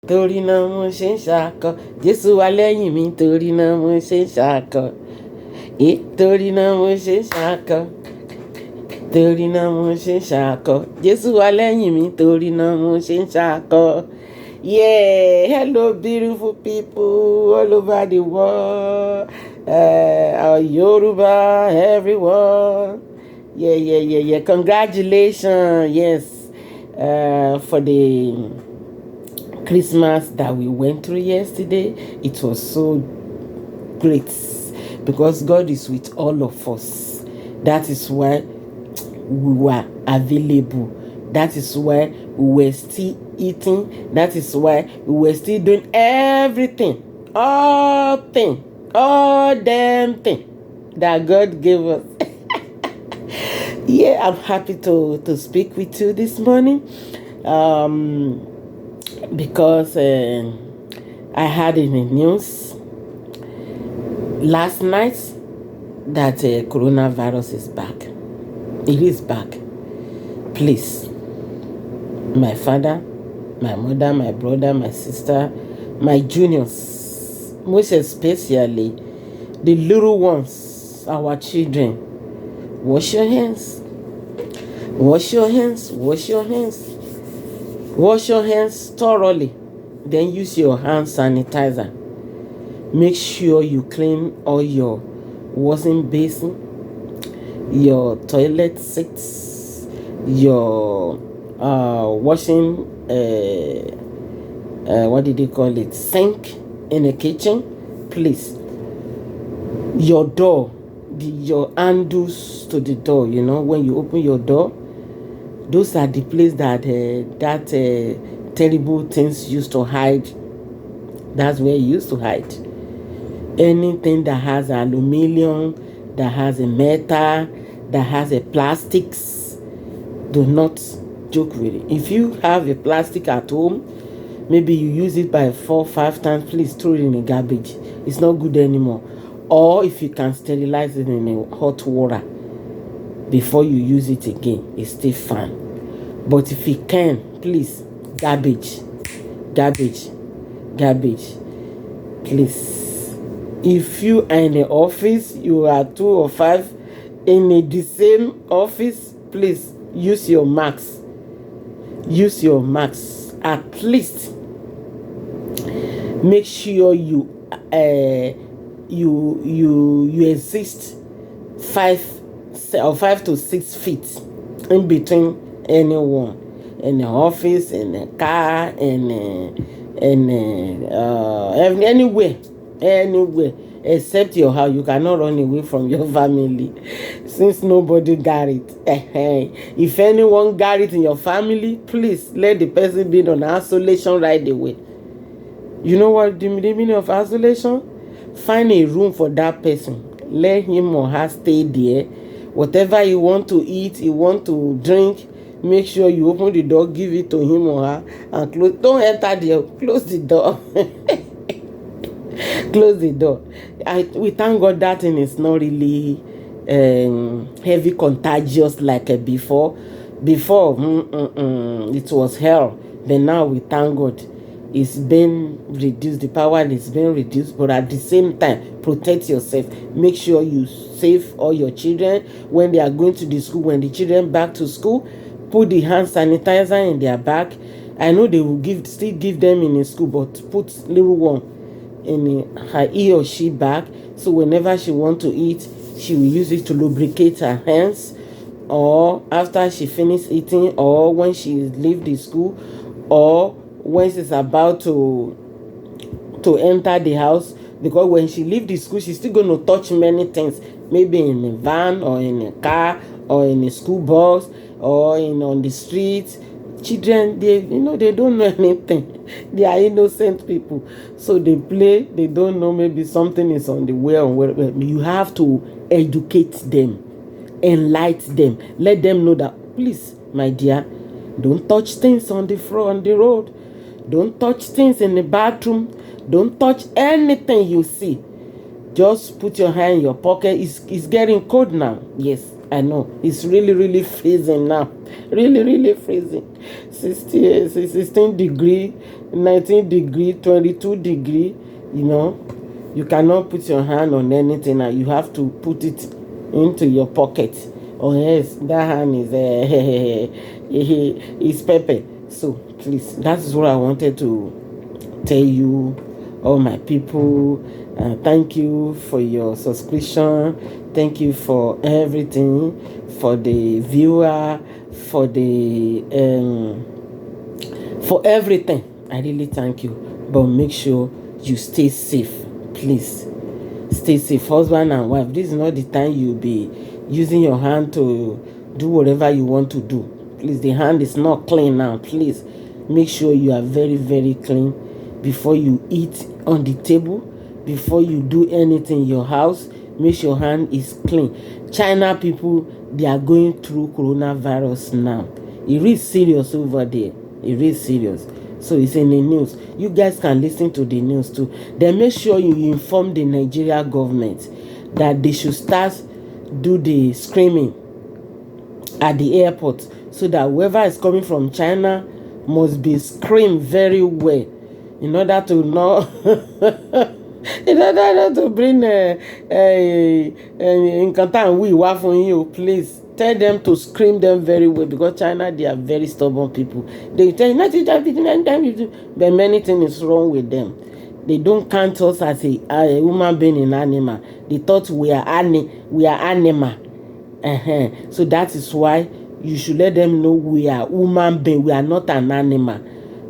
torí náà mo ṣe ń ṣakọ. Jésù wà lẹ́yìn mi, torí náà mo ṣe ń ṣakọ. Torí náà mo ṣe ń ṣakọ. Torí náà mo ṣe ń ṣakọ. Jésù wà lẹ́yìn mi, torí náà mo ṣe ń ṣakọ. Yeah, hello beautiful people all over the world. Our Yoruba, everyone. Yeah. Congratulations, yes, for the Christmas that we went through yesterday. It was so great because God is with all of us. That is why we were available. That is why we were still eating. That is why we were still doing everything, all damn thing that God gave us. Yeah, I'm happy to speak with you this morning, because I heard in the news last night that coronavirus is back. It is back. Please, my father, my mother, my brother, my sister, my juniors, most especially the little ones, our children, wash your hands. Wash your hands. Wash your hands. Wash your hands thoroughly. Then use your hand sanitizer. Make sure you clean all your washing basin, your toilet seats, your washing what did they call it, sink in the kitchen. Please, your door, your handles to the door, when you open your door, those are the place that terrible things used to hide. That's where it used to hide. Anything that has aluminum, that has a metal, that has a plastics, do not joke with it. If you have a plastic at home, maybe you use it by 4 or 5 times, please throw it in the garbage. It's not good anymore. Or if you can sterilize it in hot water before you use it again, it's still fine. But if you can, please, garbage, please. If you are in the office, you are 2 or 5 in the same office, please use your mask. Use your mask. At least make sure you exist 5 to 6 feet in between anyone, in the office, in the car, anywhere except your house. You cannot run away from your family since nobody got it. If anyone got it in your family, please let the person be on isolation right away. You know what the meaning of isolation? Find a room for that person. Let him or her stay there. Whatever you want to eat, you want to drink, make sure you open the door, give it to him or her, and close. Don't enter there. Close the door. Close the door. We thank God that thing is not really heavy contagious like before. Before, it was hell. But now we thank God it's been reduced. The power is being reduced. But at the same time, protect yourself. Make sure you save all your children when they are going to the school. When the children back to school, put the hand sanitizer in their bag. I know they will still give them in the school, but put little one in her he or she bag, so whenever she want to eat, she will use it to lubricate her hands, or after she finish eating, or when she leave the school, or when she's about to enter the house, because when she leave the school, she's still going to touch many things, maybe in a van or in a car or in a school bus or on the streets. Children, they don't know anything. They are innocent people, so they play. They don't know, maybe something is on the way or whatever. You have to educate them, enlighten them, let them know that, please, my dear, don't touch things on the floor, on the road. Don't touch things in the bathroom. Don't touch anything you see. Just put your hand in your pocket. It's getting cold now. Yes, I know it's really, really freezing now. Really, really freezing. 16 degree, 19 degree, 22 degree. You know, you cannot put your hand on anything now. You have to put it into your pocket. Or yes, that hand is is pepper. So please, that is what I wanted to tell you, all my people. Thank you for your subscription. Thank you for everything, for the viewer, for the for everything. I really thank you. But make sure you stay safe, please. Stay safe, husband and wife. This is not the time you'll be using your hand to do whatever you want to do. Please, the hand is not clean now. Please make sure you are very, very clean before you eat on the table, before you do anything in your house. Make sure your hand is clean. China people, they are going through coronavirus now. It is serious over there. It is serious. So it's in the news. You guys can listen to the news too. Then make sure you inform the Nigeria government that they should start do the screening at the airport, so that whoever is coming from China must be screened very well in order to not in order not to bring nǹkan tá à ń wí wá fún yín o. Please tell them to screen them very well, because China, they are very stubborn people. They tell you nothing, but many things is wrong with them. They don't count us as a human being in animal. They thought we are animal. So that is why you should let them know we are human being. We are not an animal.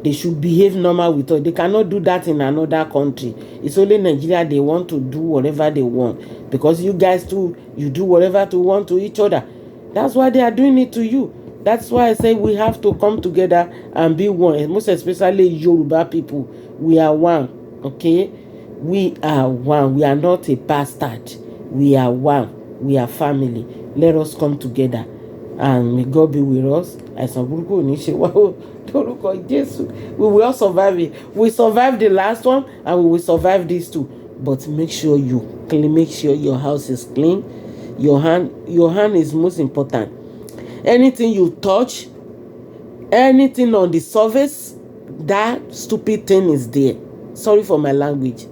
They should behave normal with us. They cannot do that in another country. It's only Nigeria they want to do whatever they want, because you guys too, you do whatever you want to each other. That's why they are doing it to you. That's why I say we have to come together and be one. Most especially Yoruba people. We are one. Okay? We are one. We are not a bastard. We are one. We are family. Let us come together. And may God be with us. We will all survive it. We survived the last one, and we will survive this too. But make sure you clean. Make sure your house is clean. Your hand is most important. Anything you touch, anything on the surface, that stupid thing is there. Sorry for my language.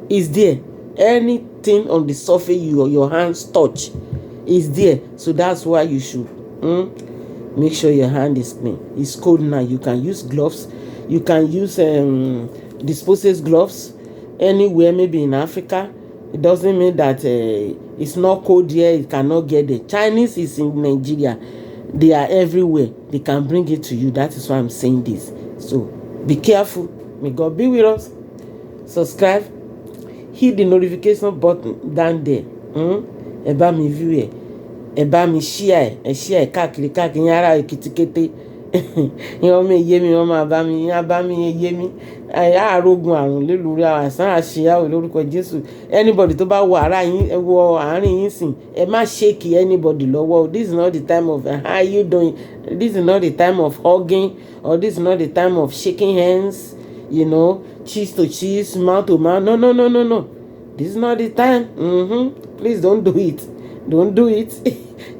Is there. Anything on the surface your hands touch is there. So that's why you should make sure your hand is clean. It's cold now. You can use gloves. You can use disposable gloves anywhere, maybe in Africa. It doesn't mean that it's not cold here, it cannot get there. Chinese is in Nigeria. They are everywhere. They can bring it to you. That is why I'm saying this. So be careful. May God be with us. Subscribe. Hit the notification button down there. Ẹ bá mi view ẹ. Ẹ bá mi share ẹ. Ẹ share káàkiri káàkiri yàrá èkìtìkété. Ìyẹn mi yé mi, wọ́n máa bá mi, ìyẹn bá mi yé mi. Àrógun àrùn lélórí àìsàn àṣeyáwó lórúkọ Jésù. Anybody tó bá wọ àárín yín sìn, ẹ má shake anybody lọ́wọ́. This is not the time of how you doing. This is not the time of hugging, or this is not the time of shaking hands. You know, cheese to cheese, mouth to mouth. No. This is not the time. Please don't do it. Don't do it.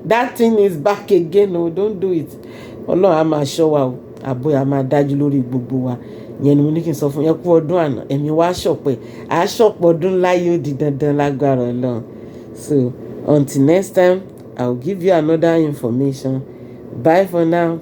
That thing is back again. No, don't do it. Ọlọ́run á máa ṣọ́ wa o. Àbọ̀ á máa dájú lórí gbogbo wa. Ìyẹn ni mo ní kí n sọ fún yẹn kú ọdún àná. Ẹ̀mí wa ṣọ̀pẹ́. À ṣọ̀pọ̀ ọdún láyé ó di dandan lágbára Ọlọ́run. So until next time, I will give you another information. Bye for now.